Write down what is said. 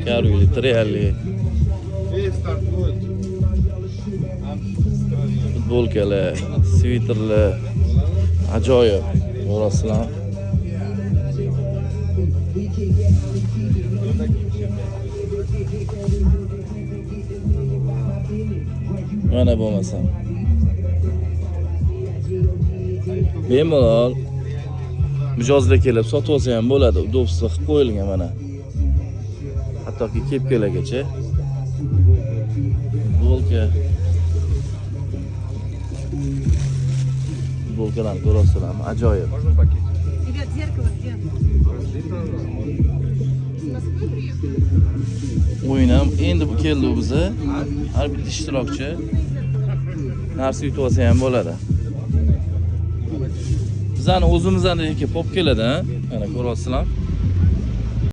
Karvili, reali. Futbolkalar, sviterlar. Ajoyib. Ko'rasizlar. Mana bo'lmasam. Bemalol mijozlar kelib sotib olsa ham bo'ladi, udobstvo qilib qo'yilgan mana. Hattoki kepkalargacha. Futbolkalarni ko'rasizlarmi? Ajoyib. Ребят, зеркало где? O'yin ham endi bu keldi bizga. Har bitta ishtirokchi narsa yutib olsa ham bo'ladi. Bizani o'zimizdan kelib pop keladi, mana ko'ryapsizlar.